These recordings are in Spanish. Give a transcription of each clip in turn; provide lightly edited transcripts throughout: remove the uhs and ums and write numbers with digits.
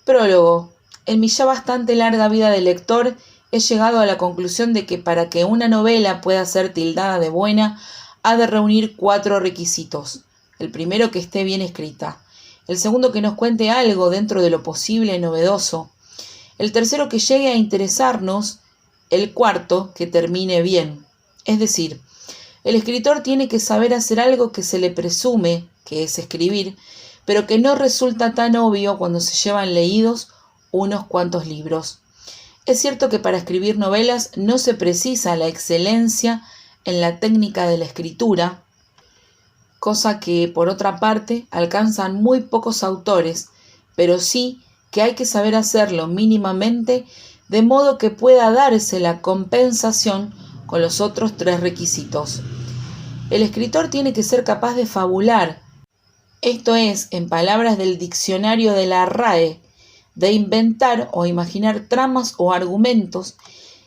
Prólogo. En mi ya bastante larga vida de lector he llegado a la conclusión de que para que una novela pueda ser tildada de buena, ha de reunir 4 requisitos. El primero, que esté bien escrita. El segundo, que nos cuente algo dentro de lo posible novedoso. El tercero, que llegue a interesarnos. El cuarto, que termine bien. Es decir, el escritor tiene que saber hacer algo que se le presume, que es escribir, pero que no resulta tan obvio cuando se llevan leídos unos cuantos libros. Es cierto que para escribir novelas no se precisa la excelencia en la técnica de la escritura, cosa que, por otra parte, alcanzan muy pocos autores, pero sí que hay que saber hacerlo mínimamente de modo que pueda darse la compensación con los otros 3 requisitos. El escritor tiene que ser capaz de fabular, esto es, en palabras del diccionario de la RAE, de inventar o imaginar tramas o argumentos,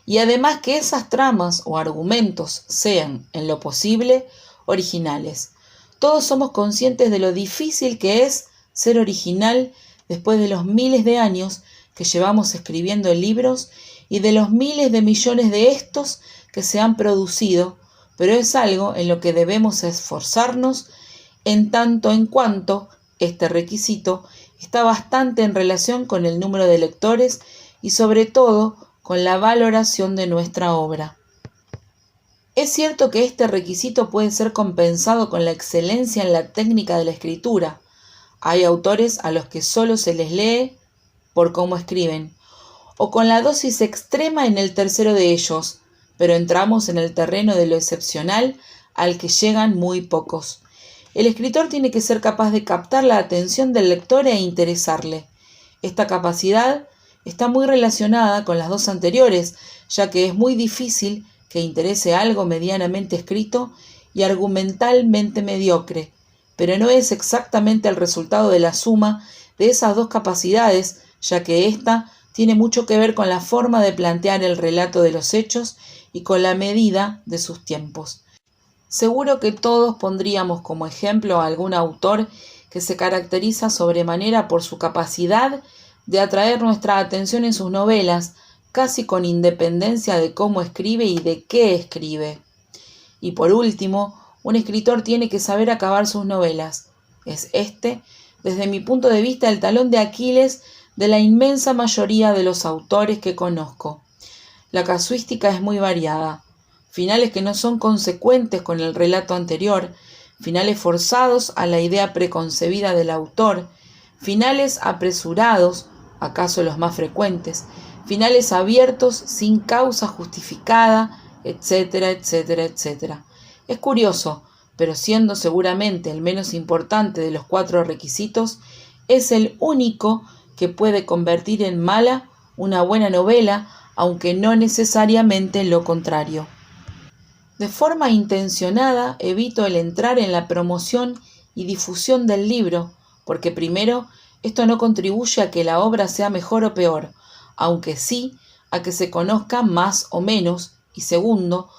y además que esas tramas o argumentos sean, en lo posible, originales. Todos somos conscientes de lo difícil que es ser original después de los miles de años que llevamos escribiendo libros y de los miles de millones de estos que se han producido, pero es algo en lo que debemos esforzarnos en tanto en cuanto este requisito está bastante en relación con el número de lectores y sobre todo con la valoración de nuestra obra. Es cierto que este requisito puede ser compensado con la excelencia en la técnica de la escritura. Hay autores a los que solo se les lee por cómo escriben, o con la dosis extrema en el tercero de ellos, pero entramos en el terreno de lo excepcional al que llegan muy pocos. El escritor tiene que ser capaz de captar la atención del lector e interesarle. Esta capacidad está muy relacionada con las 2 anteriores, ya que es muy difícil que interese algo medianamente escrito y argumentalmente mediocre, pero no es exactamente el resultado de la suma de esas 2 capacidades, ya que ésta tiene mucho que ver con la forma de plantear el relato de los hechos y con la medida de sus tiempos. Seguro que todos pondríamos como ejemplo a algún autor que se caracteriza sobremanera por su capacidad de atraer nuestra atención en sus novelas, casi con independencia de cómo escribe y de qué escribe. Y por último, un escritor tiene que saber acabar sus novelas. Es desde mi punto de vista, el talón de Aquiles de la inmensa mayoría de los autores que conozco. La casuística es muy variada. Finales que no son consecuentes con el relato anterior, finales forzados a la idea preconcebida del autor, finales apresurados, acaso los más frecuentes, finales abiertos sin causa justificada, etcétera, etcétera, etcétera. Es curioso, pero siendo seguramente el menos importante de los 4 requisitos, es el único que puede convertir en mala una buena novela, aunque no necesariamente lo contrario. De forma intencionada evito el entrar en la promoción y difusión del libro, porque primero, esto no contribuye a que la obra sea mejor o peor, aunque sí a que se conozca más o menos, y segundo,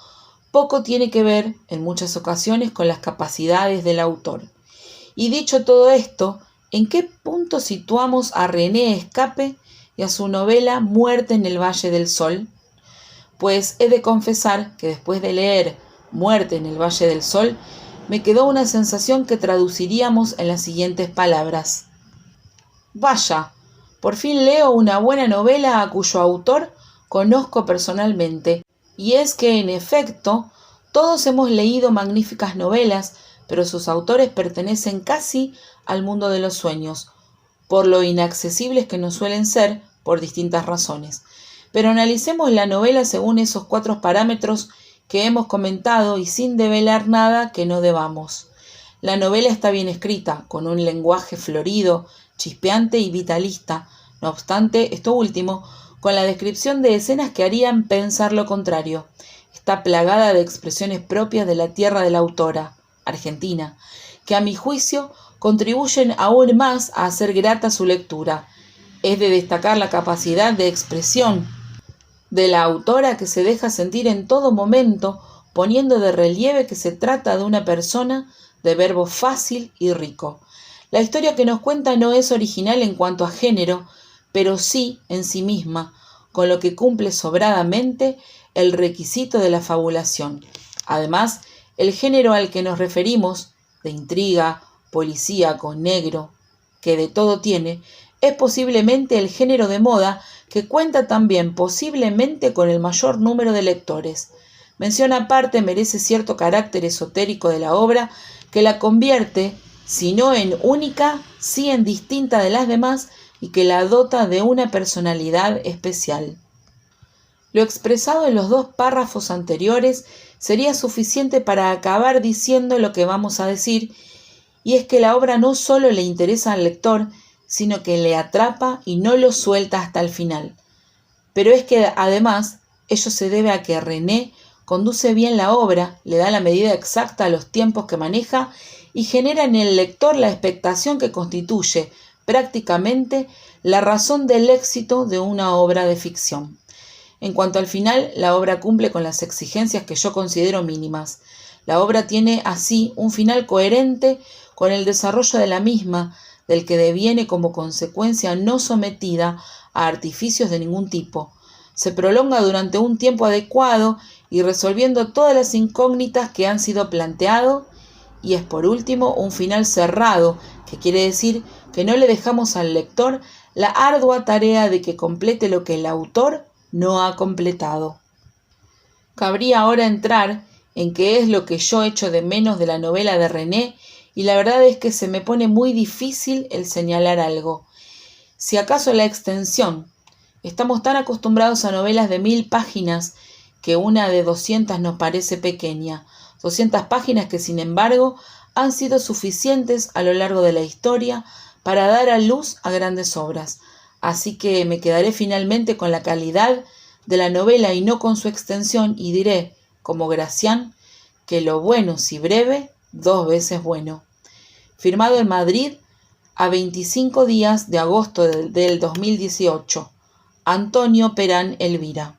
poco tiene que ver, en muchas ocasiones, con las capacidades del autor. Y dicho todo esto, ¿en qué punto situamos a René Escape y a su novela Muerte en el Valle del Sol? Pues he de confesar que después de leer Muerte en el Valle del Sol, me quedó una sensación que traduciríamos en las siguientes palabras. Vaya, por fin leo una buena novela a cuyo autor conozco personalmente, y es que, en efecto, todos hemos leído magníficas novelas, pero sus autores pertenecen casi al mundo de los sueños, por lo inaccesibles que nos suelen ser por distintas razones. Pero analicemos la novela según esos 4 parámetros que hemos comentado y sin develar nada que no debamos. La novela está bien escrita, con un lenguaje florido, chispeante y vitalista, no obstante, esto último, con la descripción de escenas que harían pensar lo contrario. Está plagada de expresiones propias de la tierra de la autora, Argentina, que a mi juicio contribuyen aún más a hacer grata su lectura. Es de destacar la capacidad de expresión de la autora, que se deja sentir en todo momento, poniendo de relieve que se trata de una persona de verbo fácil y rico. La historia que nos cuenta no es original en cuanto a género, pero sí en sí misma, con lo que cumple sobradamente el requisito de la fabulación. Además, el género al que nos referimos, de intriga, policíaco, negro, que de todo tiene, es posiblemente el género de moda que cuenta también posiblemente con el mayor número de lectores. Mención aparte merece cierto carácter esotérico de la obra que la convierte, si no en única, sí en distinta de las demás y que la dota de una personalidad especial. Lo expresado en los 2 párrafos anteriores sería suficiente para acabar diciendo lo que vamos a decir, y es que la obra no solo le interesa al lector, sino que le atrapa y no lo suelta hasta el final. Pero es que además ello se debe a que René conduce bien la obra, le da la medida exacta a los tiempos que maneja y genera en el lector la expectación que constituye prácticamente la razón del éxito de una obra de ficción. En cuanto al final, la obra cumple con las exigencias que yo considero mínimas. La obra tiene así un final coherente con el desarrollo de la misma, del que deviene como consecuencia no sometida a artificios de ningún tipo. Se prolonga durante un tiempo adecuado y resolviendo todas las incógnitas que han sido planteado, y es por último un final cerrado, que quiere decir que no le dejamos al lector la ardua tarea de que complete lo que el autor no ha completado. Cabría ahora entrar en qué es lo que yo echo de menos de la novela de René, y la verdad es que se me pone muy difícil el señalar algo. Si acaso la extensión. Estamos tan acostumbrados a novelas de 1000 páginas que una de 200 nos parece pequeña. 200 páginas que, sin embargo, han sido suficientes a lo largo de la historia para dar a luz a grandes obras. Así que me quedaré finalmente con la calidad de la novela y no con su extensión, y diré, como Gracián, que lo bueno, si breve, 2 veces bueno. Firmado en Madrid a 25 días de agosto del 2018. Antonio Perán Elvira.